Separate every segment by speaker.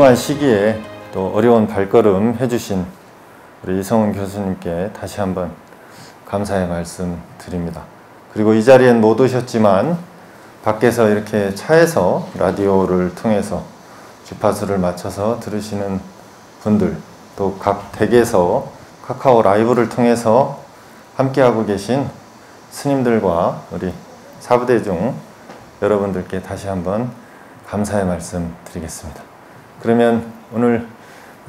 Speaker 1: 엄중한 시기에 또 어려운 발걸음 해주신 우리 이성훈 교수님께 다시 한번 감사의 말씀 드립니다. 그리고 이 자리엔 못 오셨지만 밖에서 이렇게 차에서 라디오를 통해서 주파수를 맞춰서 들으시는 분들, 또 각 댁에서 카카오 라이브를 통해서 함께하고 계신 스님들과 우리 사부대중 여러분들께 다시 한번 감사의 말씀 드리겠습니다. 그러면 오늘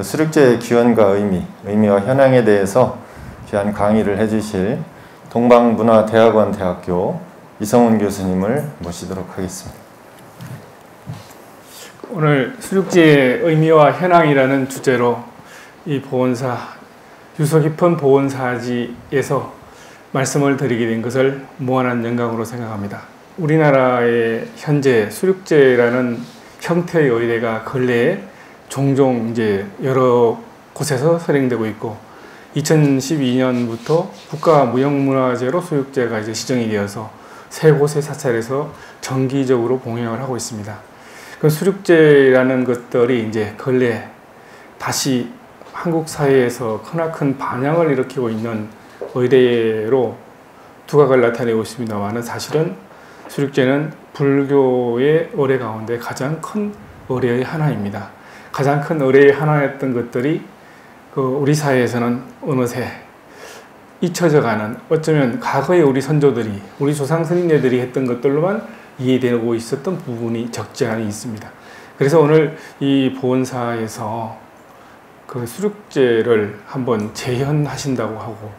Speaker 1: 수륙제의 기원과 의미와 현황에 대해서 귀한 강의를 해주실 동방문화대학원 대학교 이성훈 교수님을 모시도록 하겠습니다.
Speaker 2: 오늘 수륙제의 의미와 현황이라는 주제로 이 보온사, 유서 깊은 보온사지에서 말씀을 드리게 된 것을 무한한 영광으로 생각합니다. 우리나라의 현재 수륙제라는 형태의 의대가 근래에 종종 이제 여러 곳에서 선행되고 있고 2012년부터 국가무형문화재로 수륙제가 이제 지정이 되어서 세 곳의 사찰에서 정기적으로 봉행을 하고 있습니다. 그 수륙제라는 것들이 이제 근래 다시 한국 사회에서 크나큰 반향을 일으키고 있는 의대로 두각을 나타내고 있습니다만 사실은 수륙제는 불교의 의례 가운데 가장 큰 의례의 하나입니다. 가장 큰 의례의 하나였던 것들이 우리 사회에서는 어느새 잊혀져가는, 어쩌면 과거에 우리 선조들이, 우리 조상 스님네들이 했던 것들로만 이해되고 있었던 부분이 적지 않이 있습니다. 그래서 오늘 이 보온사에서 그 수륙제를 한번 재현하신다고 하고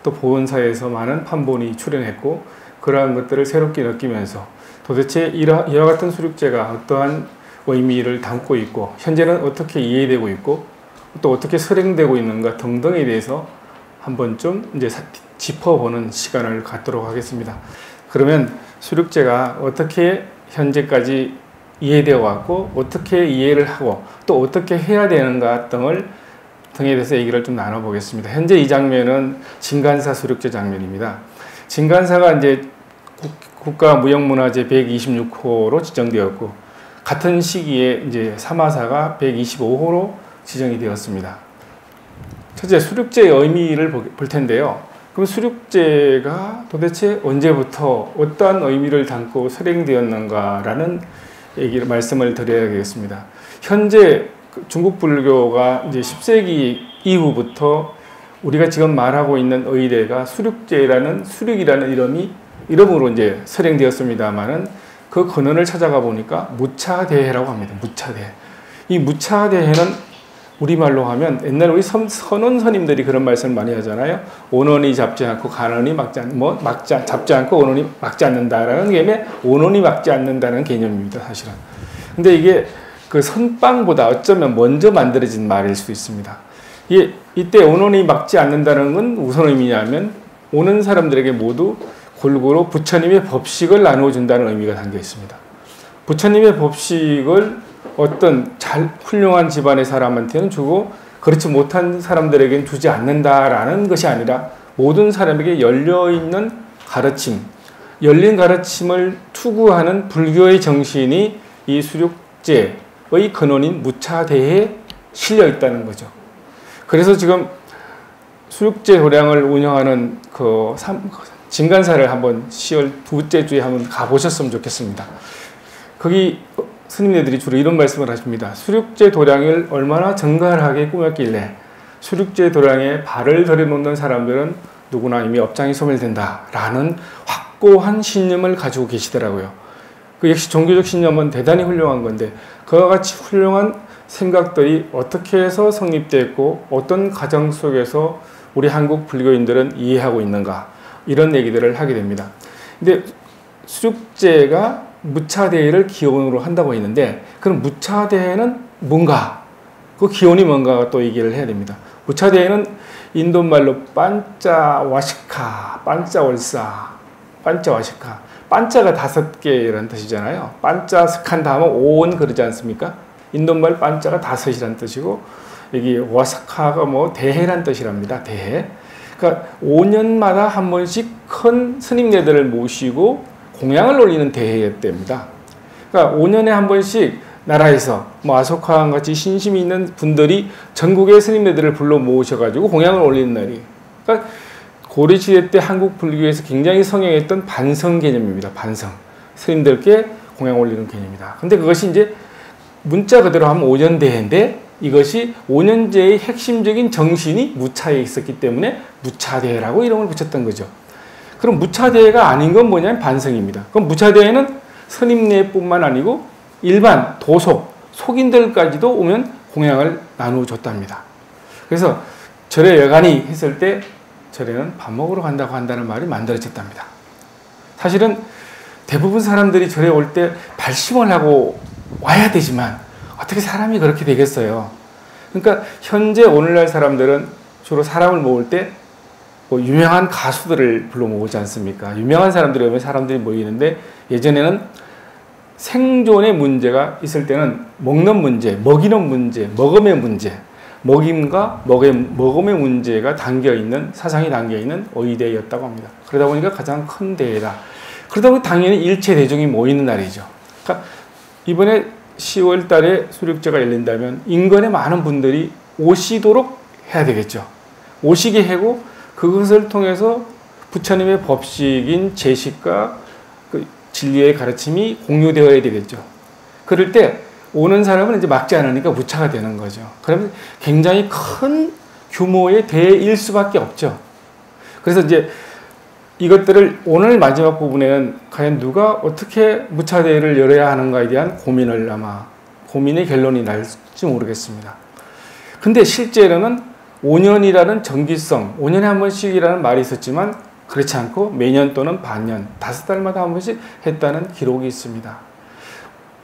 Speaker 2: 또 보온사에서 많은 판본이 출연했고 그러한 것들을 새롭게 느끼면서 도대체 이와 같은 수륙제가 어떠한 의미를 담고 있고 현재는 어떻게 이해되고 있고 또 어떻게 설행되고 있는가 등등에 대해서 한번 좀 이제 짚어보는 시간을 갖도록 하겠습니다. 그러면 수륙제가 어떻게 현재까지 이해되어 왔고 어떻게 이해를 하고 또 어떻게 해야 되는가 등에 대해서 얘기를 좀 나눠보겠습니다. 현재 이 장면은 진간사 수륙제 장면입니다. 진간사가 이제 국가무형문화재 126호로 지정되었고 같은 시기에 이제 사마사가 125호로 지정이 되었습니다. 첫째, 수륙제의 의미를 볼 텐데요. 그럼 수륙제가 도대체 언제부터 어떠한 의미를 담고 설행되었는가라는 말씀을 드려야겠습니다. 현재 중국 불교가 이제 10세기 이후부터 우리가 지금 말하고 있는 의례가 수륙제라는 수륙이라는 이름으로 이제 설행되었습니다만은 그 근원을 찾아가 보니까 무차대해라고 합니다. 무차대해. 이 무차대해는 우리말로 하면 옛날에 우리 선원 스님들이 그런 말씀을 많이 하잖아요. 온원이 잡지 않고 간원이 잡지 않고 온원이 막지 않는다라는 개념에 온원이 막지 않는다는 개념입니다. 사실은. 근데 이게 그 선빵보다 어쩌면 먼저 만들어진 말일 수도 있습니다. 이때 온원이 막지 않는다는 건 무슨 의미냐면 오는 사람들에게 모두 골고루 부처님의 법식을 나누어준다는 의미가 담겨 있습니다. 부처님의 법식을 어떤 훌륭한 집안의 사람한테는 주고 그렇지 못한 사람들에게는 주지 않는다라는 것이 아니라 모든 사람에게 열려있는 가르침, 열린 가르침을 투구하는 불교의 정신이 이 수륙제의 근원인 무차대해에 실려 있다는 거죠. 그래서 지금 수륙제 도량을 운영하는 진간사를 한번 10월 둘째 주에 한번 가보셨으면 좋겠습니다. 거기 스님네들이 주로 이런 말씀을 하십니다. 수륙제 도량을 얼마나 정갈하게 꾸몄길래 수륙제 도량에 발을 들여놓는 사람들은 누구나 이미 업장이 소멸된다라는 확고한 신념을 가지고 계시더라고요. 그 역시 종교적 신념은 대단히 훌륭한 건데 그와 같이 훌륭한 생각들이 어떻게 해서 성립됐고 어떤 과정 속에서 우리 한국 불교인들은 이해하고 있는가 이런 얘기들을 하게 됩니다. 근데 수륙제가 무차대해를 기원으로 한다고 했는데 그럼 무차대해는 뭔가? 그 기원이 뭔가 또 얘기를 해야 됩니다. 무차대해는 인도말로 반짜와시카, 반짜월사, 반짜와시카 반짜가 5개라는 뜻이잖아요. 반짜 스칸다 하면 온 그러지 않습니까? 인도말 반짜가 5이라는 뜻이고 여기 와사카가 대해란 뜻이랍니다. 대해. 그러니까 5년마다 한 번씩 큰 스님네들을 모시고 공양을 올리는 대회였답니다. 그러니까 5년에 한 번씩 나라에서 뭐 아소카와 같이 신심이 있는 분들이 전국의 스님네들을 불러 모으셔가지고 공양을 올리는 날이. 그러니까 고려시대 때 한국 불교에서 굉장히 성행했던 반성 개념입니다. 반성. 스님들께 공양 올리는 개념이다. 근데 그것이 이제 문자 그대로 하면 오년대회인데 이것이 오년제의 핵심적인 정신이 무차에 있었기 때문에 무차대회라고 이름을 붙였던 거죠. 그럼 무차대회가 아닌 건 뭐냐면 반성입니다. 그럼 무차대회는 스님네뿐만 아니고 일반 도속, 속인들까지도 오면 공양을 나누어 줬답니다. 그래서 절에 여간이 했을 때 절에는 밥 먹으러 간다고 한다는 말이 만들어졌답니다. 사실은 대부분 사람들이 절에 올 때 발심을 하고 와야 되지만 어떻게 사람이 그렇게 되겠어요. 그러니까 현재 오늘날 사람들은 주로 사람을 모을 때 뭐 유명한 가수들을 불러 모으지 않습니까? 유명한 사람들이 오면 사람들이 모이는데 예전에는 생존의 문제가 있을 때는 먹는 문제, 먹이는 문제, 먹음의 문제, 먹임과 먹음의 문제가 담겨있는, 사상이 담겨있는 의대였다고 합니다. 그러다 보니까 가장 큰 대회다. 그러다 보니 당연히 일체 대중이 모이는 날이죠. 그러니까 이번에 10월 달에 수륙제가 열린다면 인근에 많은 분들이 오시도록 해야 되겠죠. 오시게 하고 그것을 통해서 부처님의 법식인 제식과 그 진리의 가르침이 공유되어야 되겠죠. 그럴 때 오는 사람은 이제 막지 않으니까 무차가 되는 거죠. 그러면 굉장히 큰 규모의 대회일 수밖에 없죠. 그래서 이제 이것들을 오늘 마지막 부분에는 과연 누가 어떻게 무차대회를 열어야 하는가에 대한 고민을 아마 고민의 결론이 날지 모르겠습니다. 근데 실제로는 5년이라는 정기성, 5년에 한 번씩이라는 말이 있었지만 그렇지 않고 매년 또는 반년, 5달마다 한 번씩 했다는 기록이 있습니다.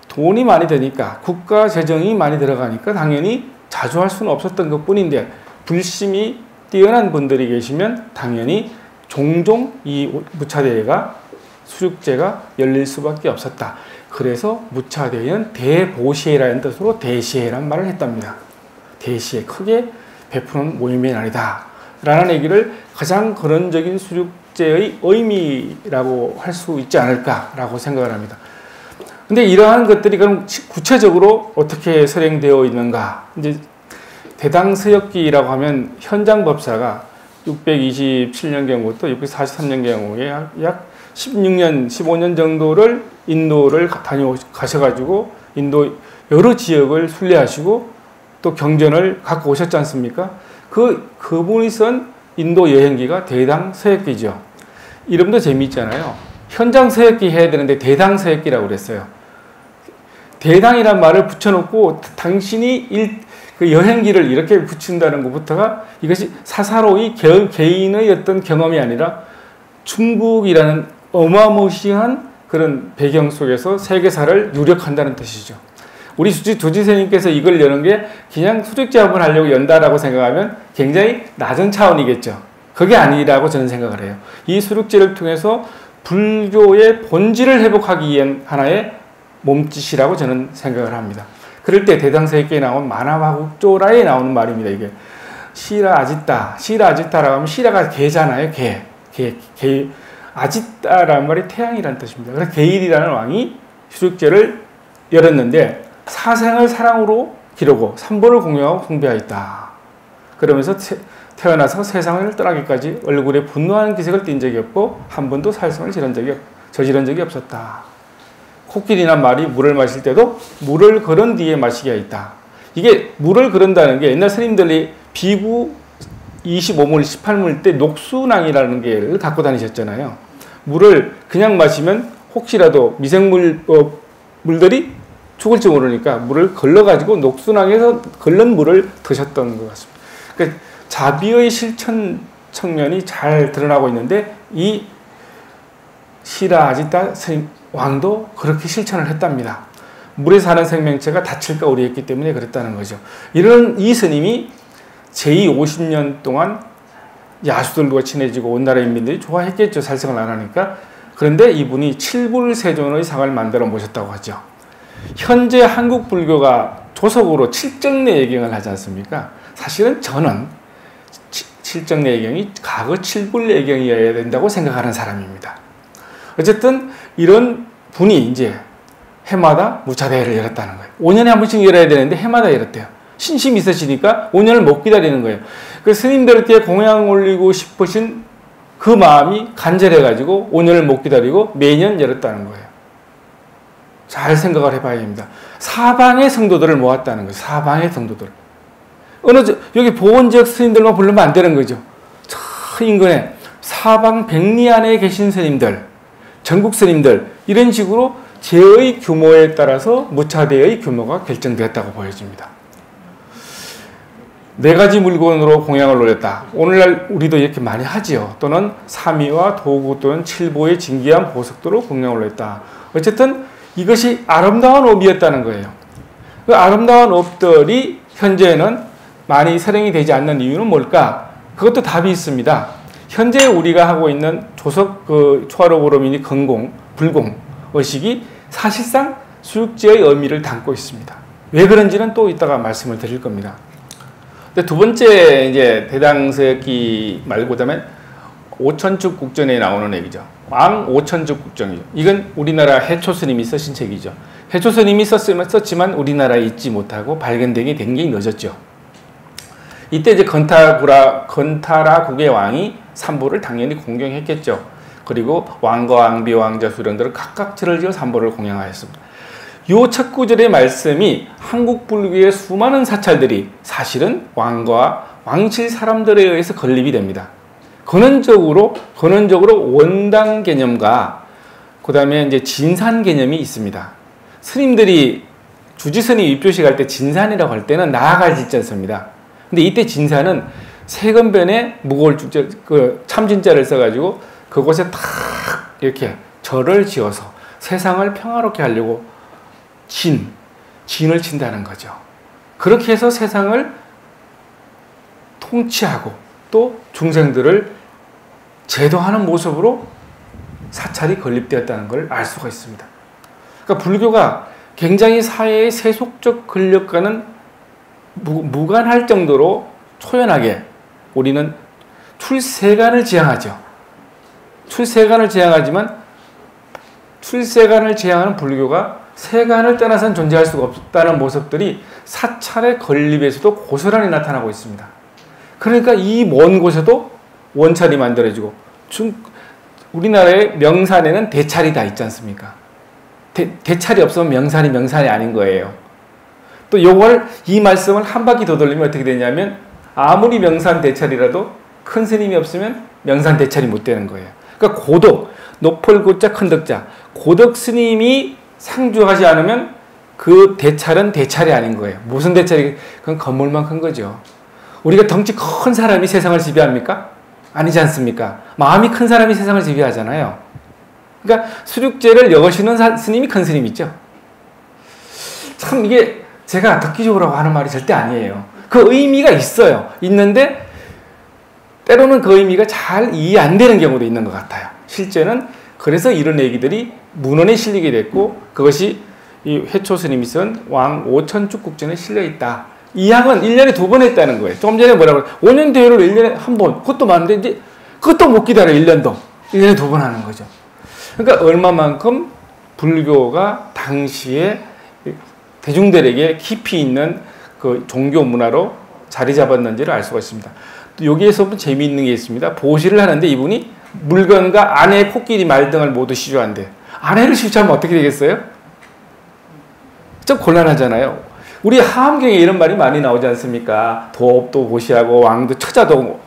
Speaker 2: 돈이 많이 드니까, 국가 재정이 많이 들어가니까 당연히 자주 할 수는 없었던 것 뿐인데 불심이 뛰어난 분들이 계시면 당연히 종종 이 무차대회가 수륙제가 열릴 수밖에 없었다. 그래서 무차대회는 대보시회라는 뜻으로 대시회란 말을 했답니다. 대시회, 크게 베푸는 모임의 날이다 라는 얘기를 가장 근원적인 수륙제의 의미라고 할 수 있지 않을까라고 생각을 합니다. 근데 이러한 것들이 그럼 구체적으로 어떻게 설행되어 있는가? 이제 대당서역기라고 하면 현장 법사가 627년경부터 643년경에 약 16년, 15년 정도를 인도를 다녀가셔가지고 인도 여러 지역을 순례하시고 또 경전을 갖고 오셨지 않습니까? 그분이 쓴 인도 여행기가 대당 서역기죠. 이름도 재미있잖아요. 현장 서역기 해야 되는데 대당 서역기라고 그랬어요. 대당이란 말을 붙여놓고 당신이 그 여행기를 이렇게 붙인다는 것부터가 이것이 사사로이 개인의 어떤 경험이 아니라 중국이라는 어마무시한 그런 배경 속에서 세계사를 유력한다는 뜻이죠. 우리 두지스님께서 이걸 여는 게 그냥 수륙제 한번 하려고 연다라고 생각하면 굉장히 낮은 차원이겠죠. 그게 아니라고 저는 생각을 해요. 이 수륙제를 통해서 불교의 본질을 회복하기 위한 하나의 몸짓이라고 저는 생각을 합니다. 그럴 때 대당서역기에 나온 마나마국조라에 나오는 말입니다. 이게 시라 아지따라고 하면 시라가 개잖아요. 개. 아지따라는 말이 태양이라는 뜻입니다. 그래서 게일이라는 왕이 수륙제를 열었는데 사생을 사랑으로 기르고 삼보를 공유하고 숭배하였다. 그러면서 태어나서 세상을 떠나기까지 얼굴에 분노하는 기색을 띈 적이 없고 한 번도 살성을 저지른 적이 없었다. 코끼리란 말이 물을 마실 때도 물을 거른 뒤에 마시게 있다. 이게 물을 거른다는 게 옛날 스님들이 비구 25물, 18물 때 녹수낭이라는 게 갖고 다니셨잖아요. 물을 그냥 마시면 혹시라도 물들이 죽을지 모르니까 물을 걸러가지고 녹수낭에서 걸른 물을 드셨던 것 같습니다. 그러니까 자비의 실천 측면이 잘 드러나고 있는데 이 시라아지따 왕도 그렇게 실천을 했답니다. 물에 사는 생명체가 다칠까 우려했기 때문에 그랬다는 거죠. 이런 이 스님이 제50년 동안 야수들과 친해지고 온 나라 인민들이 좋아했겠죠. 살생을 안 하니까. 그런데 이분이 칠불세존의 상을 만들어 모셨다고 하죠. 현재 한국 불교가 조석으로 칠정내예경을 하지 않습니까? 사실은 저는 칠정내예경이 과거 칠불예경이어야 된다고 생각하는 사람입니다. 어쨌든 이런 분이 이제 해마다 무차대회를 열었다는 거예요. 5년에 한 번씩 열어야 되는데 해마다 열었대요. 신심이 있으시니까 5년을 못 기다리는 거예요. 그 스님들께 공양 올리고 싶으신 그 마음이 간절해가지고 5년을 못 기다리고 매년 열었다는 거예요. 잘 생각을 해봐야 됩니다. 사방의 성도들을 모았다는 거예요. 사방의 성도들. 여기 보건지역 스님들만 부르면 안 되는 거죠. 저 인근에 사방 백리 안에 계신 스님들, 전국 스님들, 이런 식으로 제의 규모에 따라서 무차대의 규모가 결정되었다고 보여집니다. 4가지 물건으로 공양을 올렸다. 오늘날 우리도 이렇게 많이 하지요. 또는 삼위와 도구 또는 칠보의 진귀한 보석도로 공양을 올렸다. 어쨌든 이것이 아름다운 업이었다는 거예요. 그 아름다운 업들이 현재는 많이 설행이 되지 않는 이유는 뭘까? 그것도 답이 있습니다. 현재 우리가 하고 있는 조석 초하루보름이니 건공, 불공 의식이 사실상 수육제의 의미를 담고 있습니다. 왜 그런지는 또 이따가 말씀을 드릴 겁니다. 근데 두 번째 이제 대당서기 말고 그다음에 오천축 국전에 나오는 얘기죠. 왕 오천축 국전이죠. 이건 우리나라 해초 스님이 쓰신 책이죠. 해초 스님이 썼지만 우리나라에 있지 못하고 발견되기 굉장히 늦었죠. 이때 이제 건타라국의 왕이 삼보를 당연히 공경했겠죠. 그리고 왕과 왕비, 왕자, 수령들은 각각 절을 지어 삼보를 공양하였습니다. 요 첫 구절의 말씀이 한국 불교의 수많은 사찰들이 사실은 왕과 왕실 사람들에 의해서 건립이 됩니다. 근원적으로 원당 개념과 그 다음에 이제 진산 개념이 있습니다. 스님들이 주지스님 입조식 할 때 진산이라고 할 때는 나아갈 지자습니다. 근데 이때 진산은 세건변에 무거울 주자, 참진자를 써가지고 그곳에 탁 이렇게 절을 지어서 세상을 평화롭게 하려고 진을 친다는 거죠. 그렇게 해서 세상을 통치하고 또 중생들을 제도하는 모습으로 사찰이 건립되었다는 걸 알 수가 있습니다. 그러니까 불교가 굉장히 사회의 세속적 권력과는 무관할 정도로 초연하게 우리는 출세관을 지향하죠. 출세관을 지향하지만 출세관을 지향하는 불교가 세간을 떠나서는 존재할 수가 없다는 모습들이 사찰의 건립에서도 고스란히 나타나고 있습니다. 그러니까 이 먼 곳에도 원찰이 만들어지고 우리나라의 명산에는 대찰이 다 있지 않습니까? 대찰이 없으면 명산이 아닌 거예요. 또 이 말씀을 한 바퀴 더 돌리면 어떻게 되냐면 아무리 명산 대찰이라도 큰 스님이 없으면 명산 대찰이 못 되는 거예요. 그러니까 고덕, 높을 고자 큰 덕자, 고덕 스님이 상주하지 않으면 그 대찰은 대찰이 아닌 거예요. 무슨 대찰이? 그건 건물만 큰 거죠. 우리가 덩치 큰 사람이 세상을 지배합니까? 아니지 않습니까? 마음이 큰 사람이 세상을 지배하잖아요. 그러니까 수륙제를 여시는 스님이 큰 스님 있죠. 참 이게 제가 덕기적으로 하는 말이 절대 아니에요. 그 의미가 있어요. 있는데 때로는 그 의미가 잘 이해 안 되는 경우도 있는 것 같아요. 실제는 그래서 이런 얘기들이 문헌에 실리게 됐고 그것이 이 해초 스님이 쓴 왕 오천축 국전에 실려 있다. 이 양은 1년에 2번 했다는 거예요. 조금 전에 뭐라고 5년 대회를 1년에 한 번, 그것도 많은데 이제 그것도 못 기다려 1년도. 1년에 2번 하는 거죠. 그러니까 얼마만큼 불교가 당시에 대중들에게 깊이 있는 그 종교 문화로 자리 잡았는지를 알 수가 있습니다. 또 여기에서 좀 재미있는 게 있습니다. 보시를 하는데 이분이 물건과 아내의 코끼리 말등을 모두 시주한대. 아내를 시주하면 어떻게 되겠어요? 좀 곤란하잖아요. 우리 하암경에 이런 말이 많이 나오지 않습니까? 도업도 보시하고 왕도 처자도.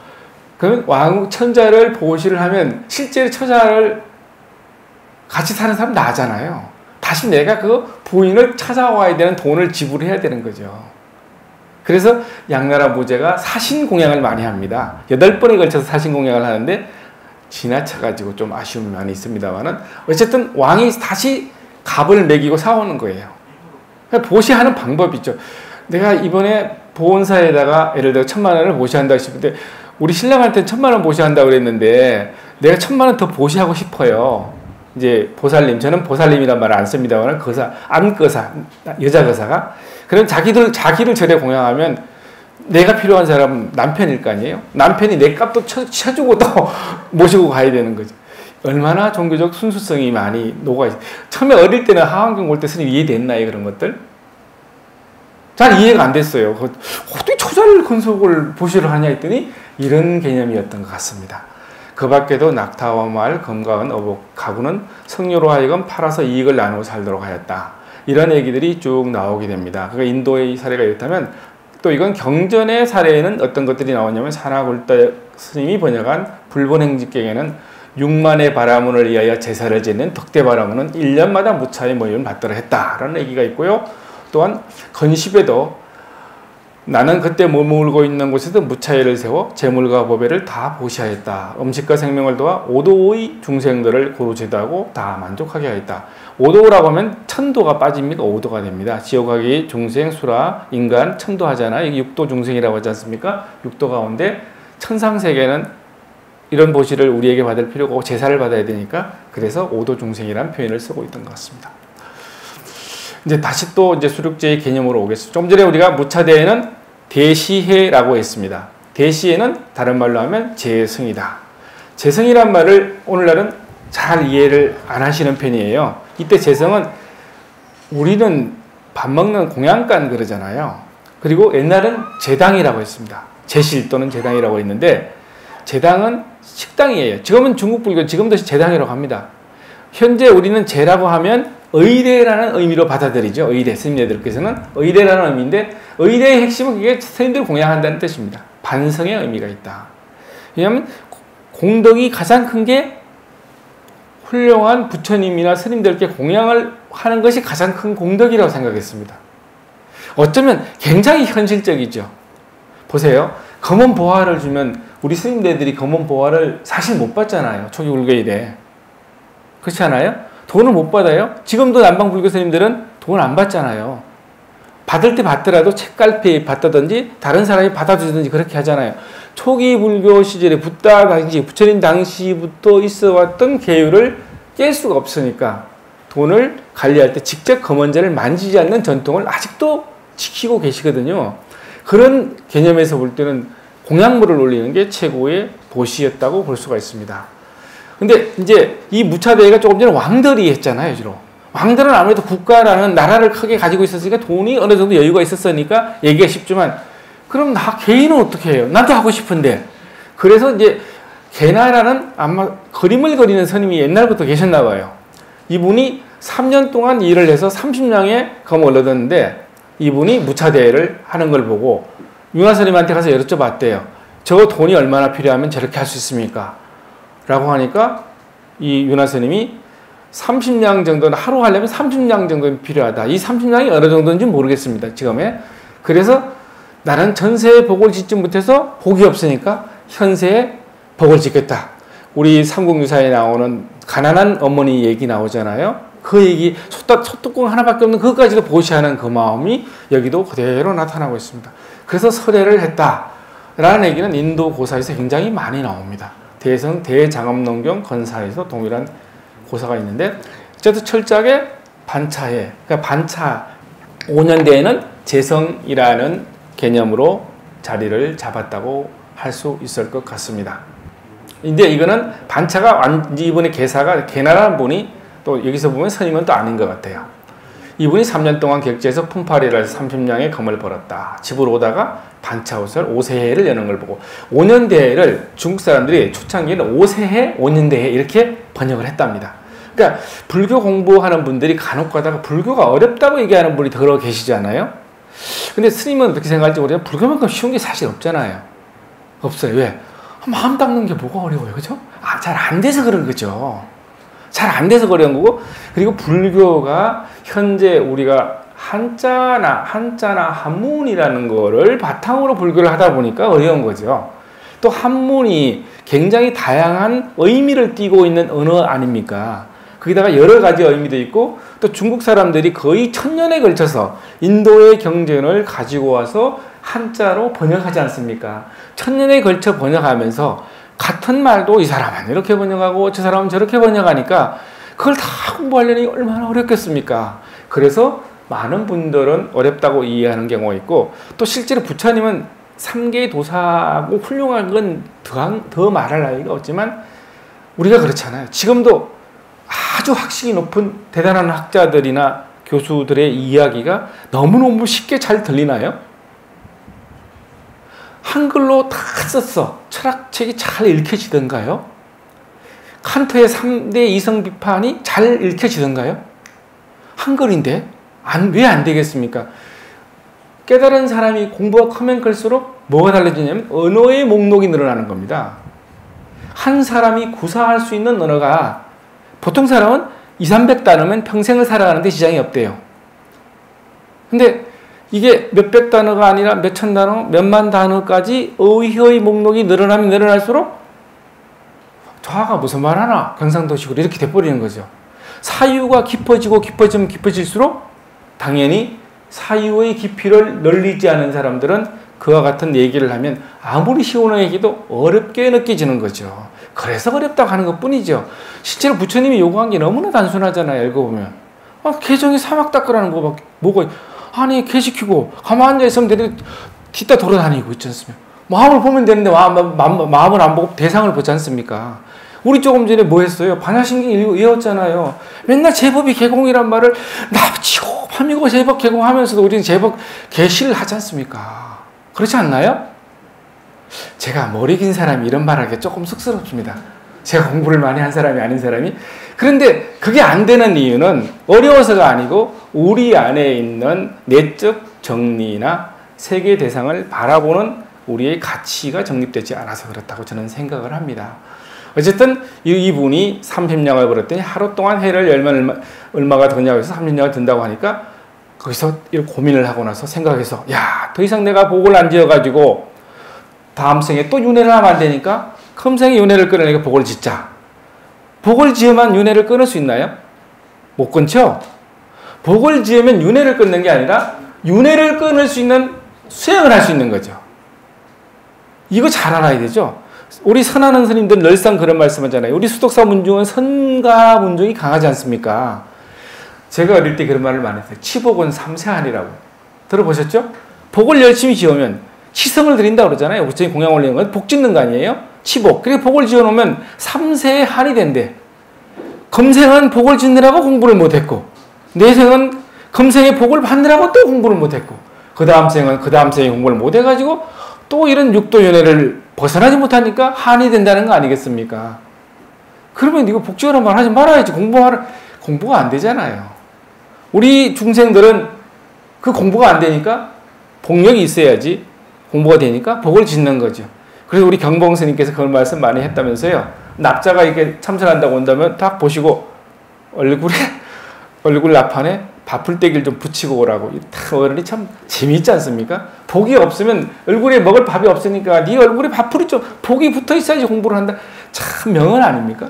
Speaker 2: 그러면 왕, 천자를 보시를 하면 실제로 처자를 같이 사는 사람 나잖아요. 다시 내가 그 부인을 찾아와야 되는 돈을 지불해야 되는 거죠. 그래서 양나라 모제가 사신공양을 많이 합니다. 8번에 걸쳐서 사신공양을 하는데 지나쳐가지고 좀 아쉬움이 많이 있습니다만은 어쨌든 왕이 다시 갑을 매기고 사오는 거예요. 보시하는 방법이 있죠. 내가 이번에 보온사에다가 예를 들어 1000만 원을 보시한다 싶을 때 우리 신랑한테는 1000만 원 보시한다고 그랬는데 내가 1000만 원 더 보시하고 싶어요. 이제 보살님, 저는 보살님이란 말을 안 씁니다만 암거사, 여자 거사가 그럼 자기를 절에 공양하면 내가 필요한 사람은 남편일 거 아니에요? 남편이 내 값도 쳐주고 또 모시고 가야 되는 거죠. 얼마나 종교적 순수성이 많이 녹아있어요. 처음에 어릴 때는 하완경 볼 때 스님 이해됐나요? 그런 것들? 잘 이해가 안 됐어요. 어떻게 초자를 건속을 보시를 하냐 했더니 이런 개념이었던 것 같습니다. 그 밖에도 낙타와 말, 검가은, 어복, 가구는 성료로 하여금 팔아서 이익을 나누어 살도록 하였다. 이런 얘기들이 쭉 나오게 됩니다. 그러니까 인도의 사례가 이렇다면 또 이건 경전의 사례에는 어떤 것들이 나오냐면 사나굴다 스님이 번역한 불본행집경에는 6만의 바라문을 위하여 제사를 지는 덕대바라문은 1년마다 무차의 모임을 받도록 했다라는 얘기가 있고요. 또한 건십에도 나는 그때 머물고 있는 곳에서 무차회를 세워 재물과 보배를 다 보시하였다. 음식과 생명을 도와 5도의 중생들을 고루 제도하고 다 만족하게 하였다. 5도라고 하면 천도가 빠집니까? 5도가 됩니다. 지옥하기 중생, 수라, 인간, 천도 하잖아요. 여기 6도 중생이라고 하지 않습니까? 6도 가운데 천상세계는 이런 보시를 우리에게 받을 필요가 없고 제사를 받아야 되니까 그래서 5도 중생이라는 표현을 쓰고 있던 것 같습니다. 이제 다시 또 이제 수륙제의 개념으로 오겠습니다. 좀 전에 우리가 무차대에는 대시해라고 했습니다. 대시해는 다른 말로 하면 재성이다. 재성이란 말을 오늘날은 잘 이해를 안 하시는 편이에요. 이때 재성은 우리는 밥 먹는 공양간 그러잖아요. 그리고 옛날은 제당이라고 했습니다. 제실 또는 제당이라고 했는데 제당은 식당이에요. 지금은 중국 불교 지금도 제당이라고 합니다. 현재 우리는 제라고 하면 의례라는 의미로 받아들이죠. 의례, 스님들께서는 의례라는 의미인데 의례의 핵심은 그게 스님들 공양한다는 뜻입니다. 반성의 의미가 있다. 왜냐하면 공덕이 가장 큰 게 훌륭한 부처님이나 스님들께 공양을 하는 것이 가장 큰 공덕이라고 생각했습니다. 어쩌면 굉장히 현실적이죠. 보세요. 검은 보화를 주면 우리 스님들이 검은 보화를 사실 못 받잖아요. 초기 불교 이래. 그렇지 않아요? 돈을 못 받아요. 지금도 남방 불교 스님들은 돈 안 받잖아요. 받을 때 받더라도 책갈피 받다든지 다른 사람이 받아주든지 그렇게 하잖아요. 초기 불교 시절에 붓다 당시 부처님 당시부터 있어왔던 계율을 깰 수가 없으니까 돈을 관리할 때 직접 검은자를 만지지 않는 전통을 아직도 지키고 계시거든요. 그런 개념에서 볼 때는 공양물을 올리는 게 최고의 보시였다고 볼 수가 있습니다. 근데 이제 이 무차대회가 조금 전에 왕들이 했잖아요, 주로. 왕들은 아무래도 국가라는 나라를 크게 가지고 있었으니까 돈이 어느 정도 여유가 있었으니까 얘기가 쉽지만 그럼 나 개인은 어떻게 해요? 나도 하고 싶은데. 그래서 이제 개나라는 아마 그림을 그리는 스님이 옛날부터 계셨나 봐요. 이분이 3년 동안 일을 해서 30냥의 검을 얻었는데 이분이 무차대회를 하는 걸 보고 윤화 스님한테 가서 여쭤봤대요. 저 돈이 얼마나 필요하면 저렇게 할 수 있습니까? 라고 하니까 이 윤화 스님이 30냥 정도는 하루 하려면 30냥 정도는 필요하다. 이 30냥이 어느 정도인지 모르겠습니다. 지금에. 그래서 나는 전세에 복을 짓지 못해서 복이 없으니까 현세에 복을 짓겠다. 우리 삼국유사에 나오는 가난한 어머니 얘기 나오잖아요. 그 얘기 소뚜껑 하나밖에 없는 그것까지도 보시하는 그 마음이 여기도 그대로 나타나고 있습니다. 그래서 설해를 했다라는 얘기는 인도 고사에서 굉장히 많이 나옵니다. 대장엄론경 건사에서 동일한 고사가 있는데 어쨌든 철저하게 반차해, 그러니까 반차 5년 뒤에는 재성이라는 개념으로 자리를 잡았다고 할 수 있을 것 같습니다. 근데 이거는 반차가 이분의 개나라는 분이 또 여기서 보면 스님은 또 아닌 것 같아요. 이분이 3년 동안 객지에서 품팔이를 해서 30냥의 검을 벌었다. 집으로 오다가 반차옷을 5세해를 여는 걸 보고 5년 대해를 중국 사람들이 초창기에는 5세해, 5년 대해 이렇게 번역을 했답니다. 그러니까 불교 공부하는 분들이 간혹 가다가 불교가 어렵다고 얘기하는 분이 더러 계시잖아요. 근데 스님은 어떻게 생각할지 모르겠지만 불교만큼 쉬운 게 사실 없잖아요. 없어요. 왜? 마음 닦는 게 뭐가 어려워요. 그죠? 잘 안 돼서 그런 거죠. 잘 안 돼서 그런 거고, 그리고 불교가 현재 우리가 한자나 한문이라는 거를 바탕으로 불교를 하다 보니까 어려운 거죠. 또 한문이 굉장히 다양한 의미를 띠고 있는 언어 아닙니까? 거기다가 여러 가지 의미도 있고, 또 중국 사람들이 거의 1000년에 걸쳐서 인도의 경전을 가지고 와서 한자로 번역하지 않습니까? 1000년에 걸쳐 번역하면서 같은 말도 이 사람은 이렇게 번역하고 저 사람은 저렇게 번역하니까 그걸 다 공부하려니 얼마나 어렵겠습니까? 그래서 많은 분들은 어렵다고 이해하는 경우가 있고, 또 실제로 부처님은 3개 도사하고 훌륭한 건 더 말할 나위가 없지만 우리가 그렇잖아요. 지금도 아주 학식이 높은 대단한 학자들이나 교수들의 이야기가 너무너무 쉽게 잘 들리나요? 한글로 다 썼어. 철학책이 잘 읽혀지던가요? 칸트의 3대 이성 비판이 잘 읽혀지던가요? 한글인데 왜 안 되겠습니까? 깨달은 사람이 공부가 크면 클수록 뭐가 달라지냐면 언어의 목록이 늘어나는 겁니다. 한 사람이 구사할 수 있는 언어가 보통 사람은 200~300단어면 평생을 살아가는데 지장이 없대요. 근데 이게 몇백 단어가 아니라 몇천 단어, 몇만 단어까지 의의 목록이 늘어나면 늘어날수록 저하가 무슨 말 하나 경상도식으로 이렇게 돼버리는 거죠. 사유가 깊어지고 깊어지면 깊어질수록 당연히 사유의 깊이를 늘리지 않은 사람들은 그와 같은 얘기를 하면 아무리 쉬운 얘기도 어렵게 느껴지는 거죠. 그래서 어렵다고 하는 것 뿐이죠. 실제로 부처님이 요구한 게 너무나 단순하잖아요. 읽어보면. 개정이 사막 닦으라는 거 뭐가 아니 개 시키고 가만히 앉아있으면 되는데 뒤따 돌아다니고 있지 않습니까? 마음을 보면 되는데 마음을 안 보고 대상을 보지 않습니까? 우리 조금 전에 뭐 했어요? 반야신경 외웠잖아요. 맨날 제법이 개공이란 말을 납치고 밤이고 제법 개공하면서도 우리는 제법 개시를 하지 않습니까? 그렇지 않나요? 제가 머리 긴 사람이 이런 말하기가 조금 쑥스럽습니다. 제가 공부를 많이 한 사람이 아닌 사람이. 그런데 그게 안 되는 이유는 어려워서가 아니고 우리 안에 있는 내적 정리나 세계 대상을 바라보는 우리의 가치가 정립되지 않아서 그렇다고 저는 생각을 합니다. 어쨌든 이분이 30냥을 벌었더니 하루 동안 해를 열면 얼마가 드냐고 해서 30냥을 든다고 하니까 거기서 이렇게 고민을 하고 나서 생각해서 야, 더 이상 내가 복을 안 지어가지고 다음 생에 또 윤회를 하면 안 되니까 금생에 윤회를 끊으니까 복을 짓자. 복을 지으면 윤회를 끊을 수 있나요? 못 끊죠? 복을 지으면 윤회를 끊는 게 아니라 윤회를 끊을 수 있는 수행을 할 수 있는 거죠. 이거 잘 알아야 되죠? 우리 선하는 스님들은 늘상 그런 말씀하잖아요. 우리 수덕사 문중은 선가 문중이 강하지 않습니까? 제가 어릴 때 그런 말을 많이 했어요. 치복은 삼세한이라고. 들어보셨죠? 복을 열심히 지으면 치성을 드린다고 그러잖아요. 부처님 공양 올리는 건 복 짓는 거 아니에요? 치복. 그렇게 복을 지어놓으면 삼세의 한이 된대. 금생은 복을 짓느라고 공부를 못했고 내생은 금생의 복을 받느라고 또 공부를 못했고 그 다음 생은 그 다음 생에 공부를 못해가지고 또 이런 육도윤회를 벗어나지 못하니까 한이 된다는 거 아니겠습니까? 그러면 이거 복 지으란 말 하지 말아야지. 공부가 안 되잖아요. 우리 중생들은 그 공부가 안 되니까 복력이 있어야지 공부가 되니까 복을 짓는 거죠. 그래서 우리 경봉 스님께서 그런 말씀 많이 했다면서요. 납자가 이렇게 참선한다고 온다면 딱 보시고 얼굴 나판에 밥풀떼기를 좀 붙이고 오라고. 어른이 참 재미있지 않습니까? 복이 없으면 얼굴에 먹을 밥이 없으니까 네 얼굴에 밥풀이 좀 복이 붙어 있어야지 공부를 한다. 참 명언 아닙니까?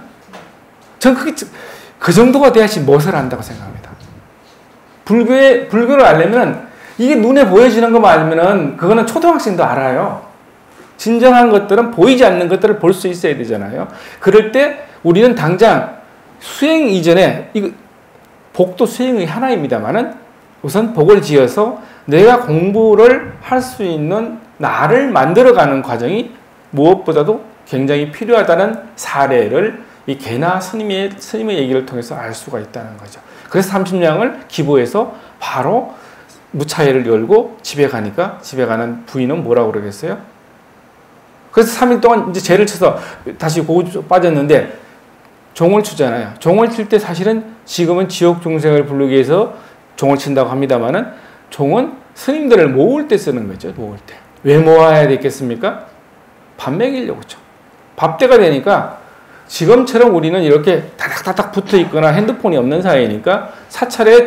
Speaker 2: 전 그 정도가 돼야지 무엇을 안다고 생각합니다. 불교를 알려면 이게 눈에 보여지는 것만 알면은 그거는 초등학생도 알아요. 진정한 것들은 보이지 않는 것들을 볼 수 있어야 되잖아요. 그럴 때 우리는 당장 수행 이전에 복도 수행의 하나입니다만은 우선 복을 지어서 내가 공부를 할 수 있는 나를 만들어가는 과정이 무엇보다도 굉장히 필요하다는 사례를 이 개나 스님의 얘기를 통해서 알 수가 있다는 거죠. 그래서 30냥을 기부해서 바로 무차회를 열고 집에 가니까 집에 가는 부인은 뭐라고 그러겠어요? 그래서 3일 동안 이제 죄를 쳐서 다시 고구 빠졌는데 종을 추잖아요. 종을 칠 때 사실은 지금은 지옥 중생을 부르기 위해서 종을 친다고 합니다만은 종은 스님들을 모을 때 쓰는 거죠. 모을 때. 왜 모아야 되겠습니까? 밥 먹이려고 죠. 밥 때가 되니까 지금처럼 우리는 이렇게 다닥다닥 붙어 있거나 핸드폰이 없는 사이니까 사찰에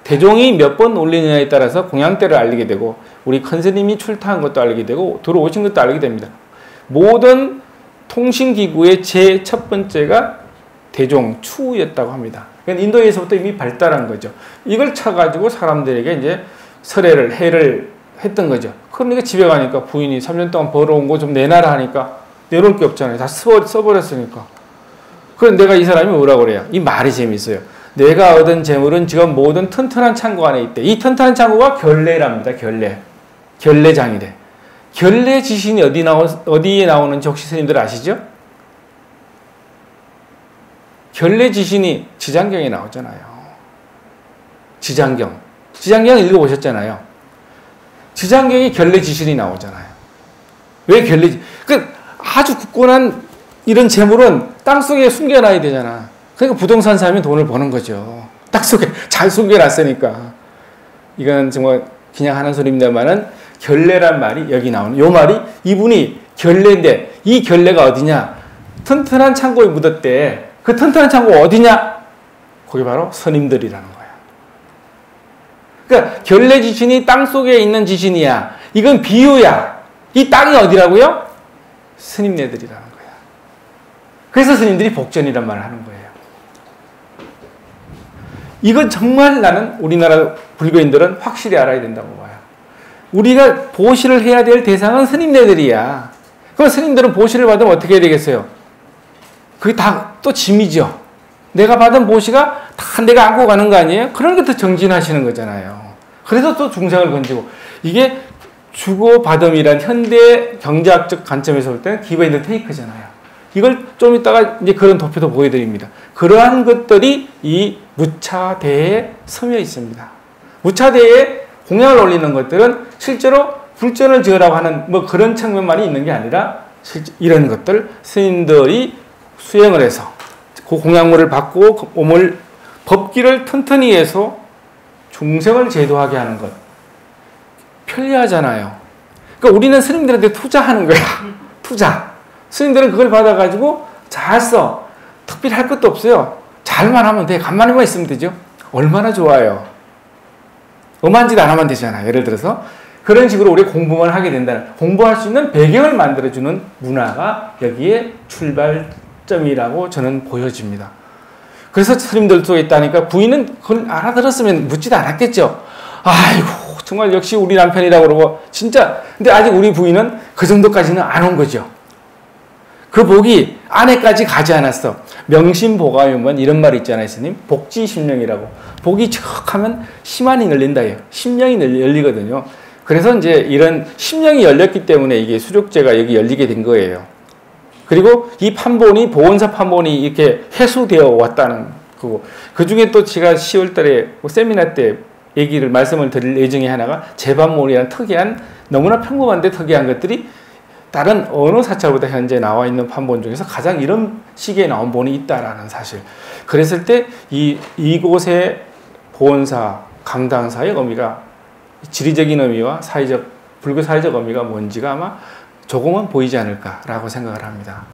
Speaker 2: 대종이 몇 번 올리느냐에 따라서 공양대를 알리게 되고 우리 큰 스님이 출타한 것도 알게 되고 들어오신 것도 알게 됩니다. 모든 통신기구의 제 첫 번째가 대종 추였다고 합니다. 그러니까 인도에서부터 이미 발달한 거죠. 이걸 쳐가지고 사람들에게 이제 설해를 해를 했던 거죠. 그러니까 집에 가니까 부인이 3년 동안 벌어온 거 좀 내놔라 하니까 내놓을 게 없잖아요. 다 써버렸으니까. 그럼 내가 이 사람이 뭐라고 그래요? 이 말이 재밌어요. 내가 얻은 재물은 지금 모든 튼튼한 창고 안에 있대. 이 튼튼한 창고가 결례랍니다. 결례장이래. 결례 지신이 어디에 나오는지 혹시 스님들 아시죠? 결례지신이 지장경에 나오잖아요. 지장경 읽어보셨잖아요. 지장경에 결례지신이 나오잖아요. 왜 아주 굳건한 이런 재물은 땅속에 숨겨놔야 되잖아. 그러니까 부동산 사면 돈을 버는 거죠. 땅속에 잘 숨겨놨으니까. 이건 정말 그냥 하는 소리입니다만은 결례란 말이 여기 나오는 요 말이 이분이 결례인데 이 결례가 어디냐? 튼튼한 창고에 묻었대. 그 튼튼한 창고 어디냐? 그게 바로 스님들이라는 거야. 그러니까 결례 지신이 땅속에 있는 지신이야. 이건 비유야. 이 땅이 어디라고요? 스님네들이라는 거야. 그래서 스님들이 복전이란 말을 하는 거예요. 이건 정말 나는 우리나라 불교인들은 확실히 알아야 된다고 봐요. 우리가 보시를 해야 될 대상은 스님네들이야. 그럼 스님들은 보시를 받으면 어떻게 해야 되겠어요? 그게 다 또 짐이죠. 내가 받은 보시가 다 내가 안고 가는 거 아니에요? 그러니까 더 정진하시는 거잖아요. 그래서 또 중생을 건지고 이게 주고받음이란 현대 경제학적 관점에서 볼 때는 기브 앤 테이크잖아요. 이걸 좀 이따가 이제 그런 도표도 보여드립니다. 그러한 것들이 이 무차대에 서며 있습니다. 무차대에 공양을 올리는 것들은 실제로 불전을 지으라고 하는 뭐 그런 측면만이 있는 게 아니라 실제 이런 것들 스님들이 수행을 해서 그 공양물을 받고 몸을 법기를 튼튼히 해서 중생을 제도하게 하는 것 편리하잖아요. 그러니까 우리는 스님들한테 투자하는 거야. 투자. 스님들은 그걸 받아가지고 잘 써. 특별히 할 것도 없어요. 잘만 하면 돼. 간만에만 있으면 되죠. 얼마나 좋아요. 엄한 짓 안 하면 되잖아요. 예를 들어서 그런 식으로 우리 공부만 하게 된다는, 공부할 수 있는 배경을 만들어주는 문화가 여기에 출발점이라고 저는 보여집니다. 그래서 스님들 속에 있다니까 부인은 그걸 알아들었으면 묻지도 않았겠죠. 아이고 정말 역시 우리 남편이라고 그러고 진짜. 근데 아직 우리 부인은 그 정도까지는 안 온 거죠. 그 복이 아내까지 가지 않았어. 명심보감이면 이런 말 있잖아요, 스님. 복지심령이라고. 복이 척하면 심한이 열린다예요. 심령이 열리거든요. 그래서 이제 이런 심령이 열렸기 때문에 이게 수족제가 여기 열리게 된 거예요. 그리고 이 판본이 보온사 판본이 이렇게 해소되어 왔다는 거고, 그 중에 또 제가 10월달에 세미나 때 말씀을 드릴 예정의 하나가 제반몰이라는 특이한, 너무나 평범한데 특이한 것들이 다른 어느 사찰보다 현재 나와 있는 판본 중에서 가장 이런 시기에 나온 본이 있다라는 사실. 그랬을 때 이곳의 보온사, 강당사의 의미가, 지리적인 의미와 불교 사회적 의미가 뭔지가 아마 조금은 보이지 않을까라고 생각을 합니다.